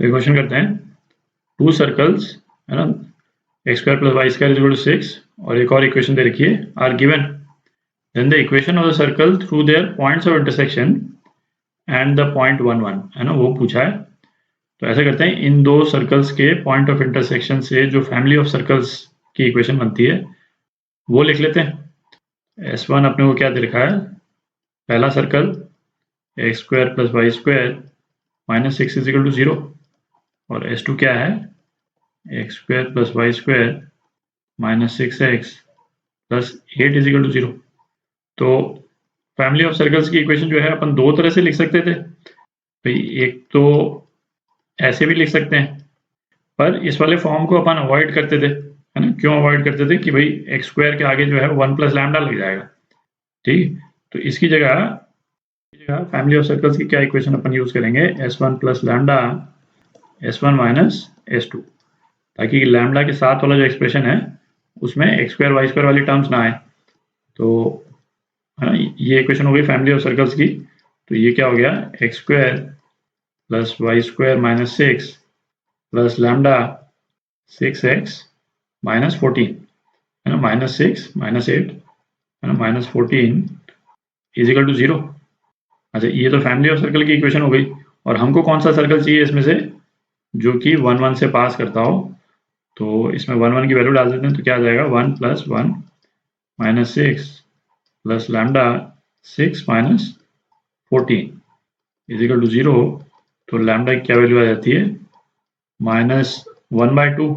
तो ये क्वेश्चन करते हैं, टू सर्कल्स है ना, x square plus y square is equal to 6 और एक और इक्वेशन दे रखी है are given, then the equation of the circle through their points of intersection and the point 1 1 है ना, वो पूछा है। तो ऐसा करते हैं, इन दो सर्कल्स के पॉइंट ऑफ इंटरसेक्शन से जो फैमिली ऑफ सर्कल्स की इक्वेशन बनती है वो लिख लेते हैं। S1 अपने को क्या दे रखा है, पहला circle x square plus y square minus 6 is equal to 0 और S2 क्या है, x square plus y square minus 6x plus 8 is equal to 0। तो फैमिली ऑफ सर्कल्स की इक्वेशन जो है अपन दो तरह से लिख सकते थे भाई, एक तो ऐसे भी लिख सकते हैं, पर इस वाले फॉर्म को अपन अवॉइड करते थे, है ना। क्यों अवॉइड करते थे कि भाई एक्स स्क्वायर के आगे जो है 1 प्लस लैम्डा लग जाएगा, ठीक। तो इसकी जगह फैमिली ऑफ सर्कल्स की क्या इक्वेशन अपन यूज करेंगे, S1 plus lambda S1 minus S2, ताकि लैम्डा के साथ वाला जो एक्सप्रेशन है उसमें एक्स स्क्वायर वाई स्क्वायर वाली टर्म्स ना आए। तो है ना, ये इक्वेशन हो गई फैमिली ऑफ सर्कल्स की। तो ये क्या हो गया, x square plus y square minus 6 plus lambda 6x minus 14 है ना, माइनस 6 माइनस 8 है ना, माइनस 14 इज इक्वल टू 0। अच्छा, ये तो फैमिली ऑफ सर्कल की इक्वेशन हो गई। और हमको कौन सा सर्कल चाहिए इसमें से जो कि 1 1 से पास करता हो, तो इसमें 1 1 की वैल्यू डाल देते हैं। तो क्या आ जाएगा, 1 plus 1 minus 6 plus lambda 6 minus 14 is equal to 0। तो लैम्डा की क्या वैल्यू आ जाती है, माइनस 1/2।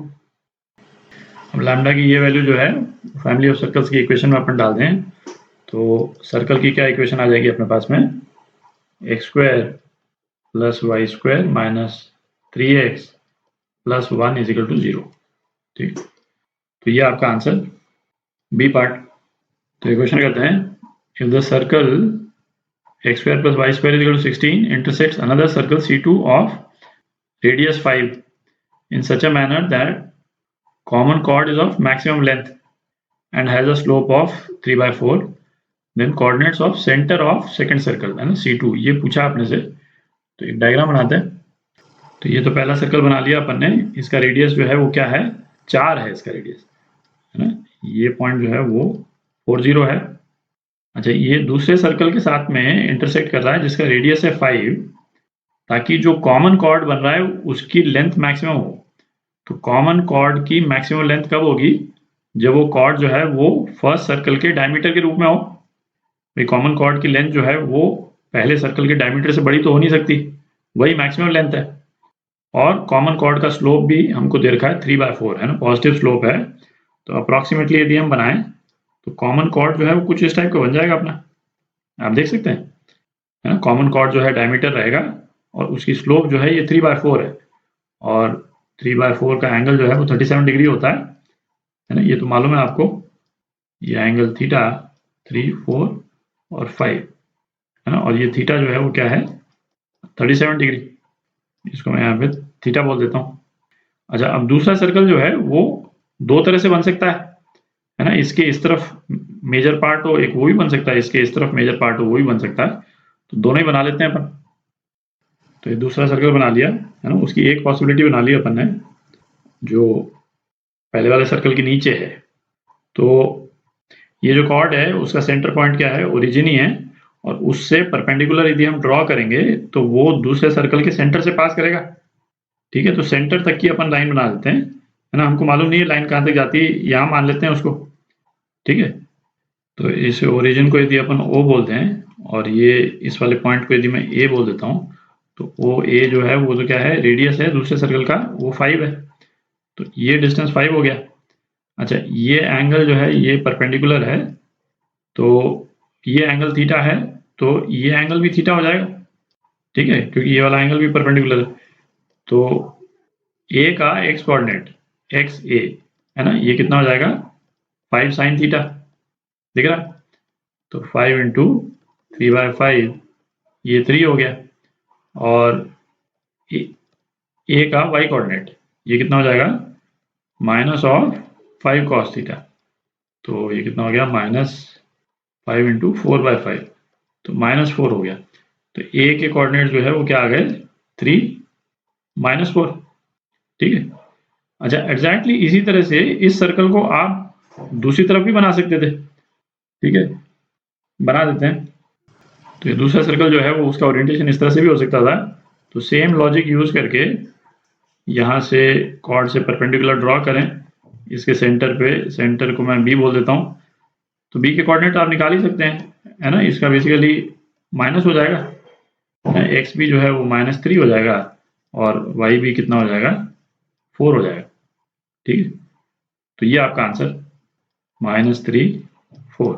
अब लैम्डा की ये वैल्यू जो है फैमिली ऑफ सर्कल्स की इक्वेशन में अपन डाल दें, तो सर्कल की क्या इक्वेशन आ जाएगी अपने पास में, x square plus y square minus 3x plus 1 is equal to 0, ठीक। तो ये आपका आंसर बी पार्ट। तो इक्वेशन करते हैं, if the circle x square plus y square is equal to 16 intersects another circle C2 of radius 5 in such a manner that common chord is of maximum length and has a slope of 3/4, then coordinates of center of second circle है ना C2, ये पूछा आपने से। तो एक diagram बनाते हैं। तो ये तो पहला सर्कल बना लिया अपन ने, इसका रेडियस जो है वो क्या है, 4 है इसका रेडियस, है ना। ये पॉइंट जो है वो 40 है। अच्छा, ये दूसरे सर्कल के साथ में इंटरसेक्ट कर रहा है जिसका रेडियस है 5, ताकि जो कॉमन कॉर्ड बन रहा है उसकी लेंथ मैक्सिमम हो। तो कॉमन कॉर्ड की मैक्सिमम लेंथ कब होगी, जब वो कॉर्ड जो है वो फर्स्ट सर्कल के डायमीटर के रूप में हो। भाई कॉमन कॉर्ड की लेंथ जो है वो पहले सर्कल के डायमीटर से बड़ी तो हो नहीं सकती, वही मैक्सिमम लेंथ है। और कॉमन कॉर्ड का स्लोप भी हमको दे रखा है 3/4 है ना, पॉजिटिव स्लोप है। तो अप्रॉक्सीमेटली यदि हम बनाएं तो कॉमन कॉर्ड जो है वो कुछ इस टाइप का बन जाएगा अपना, आप देख सकते हैं, है ना। कॉमन कॉर्ड जो है डायमीटर रहेगा और उसकी स्लोप जो है ये 3/4 है, और 3/4 का एंगल जो है वो 37 डिग्री होता है ना। ये तो मालूम है आपको, ये एंगल थीटा 3 4 और 5 है ना, और ये थीटा जो है वो क्या है, 37 डिग्री, इसको मैं यहाँ पे थीटा बोल देता हूँ। अच्छा, अब दूसरा सर्कल जो है वो दो तरह से बन सकता है ना, इसके इस तरफ मेजर पार्ट हो एक वो भी बन सकता है, इसके इस तरफ मेजर पार्ट हो वो भी बन सकता है। तो दोनों ही बना लेते हैं अपन। तो ये दूसरा सर्कल बना लिया है ना, उसकी एक पॉसिबिलिटी बना ली अपन ने जो पहले वाले सर्कल के नीचे है। तो ये जो कॉर्ड है उसका सेंटर पॉइंट क्या है, ओरिजिन ही है, और उससे परपेंडिकुलर यदि हम ड्रॉ करेंगे तो वो दूसरे सर्कल के सेंटर से पास करेगा, ठीक है। तो सेंटर तक की अपन लाइन बना देते हैं, है ना। हमको मालूम नहीं है लाइन कहाँ तक जाती है, यहाँ मान लेते हैं उसको, ठीक है। तो इस ओरिजिन को यदि अपन O बोलते हैं और ये इस वाले पॉइंट को यदि मैं A बोल देता हूँ, तो OA जो है वो तो क्या है, रेडियस है दूसरे सर्कल का, वो 5 है। तो ये डिस्टेंस 5 हो गया। अच्छा, ये एंगल जो है ये परपेंडिकुलर है, तो ये एंगल थीटा है, तो ये एंगल भी थीटा हो जाएगा, ठीक है, क्योंकि ये वाला एंगल भी परपेंडिकुलर है। तो A का x कोऑर्डिनेट XA है ना, ये कितना हो जाएगा, 5 sin थीटा, दिख रहा। तो 5 इंटू 3/5 ये 3 हो गया, और A का y कोऑर्डिनेट ये कितना हो जाएगा, माइनस ऑफ 5 cos थीटा। तो ये कितना हो गया, -5 इंटू 4/5, तो -4 हो गया। तो A के कोऑर्डिनेट जो है वो क्या आ गए, 3 -4, ठीक है। अच्छा, एग्जैक्टली इसी तरह से इस सर्कल को आप दूसरी तरफ भी बना सकते थे, ठीक है, बना देते हैं। तो ये दूसरा सर्कल जो है वो उसका ओरिएंटेशन इस तरह से भी हो सकता था। तो सेम लॉजिक यूज करके यहाँ से कॉर्ड से परपेंडिकुलर ड्रॉ करें, इसके सेंटर पे, सेंटर को मैं बी बोल देता हूँ। तो बी के कोऑर्डिनेट आप निकाल ही सकते हैं, है ना। इसका बेसिकली माइनस हो जाएगा, एक्स भी जो है वो -3 हो जाएगा और वाई भी कितना हो जाएगा, 4 हो जाएगा, ठीक है। तो ये आपका आंसर -3, 4।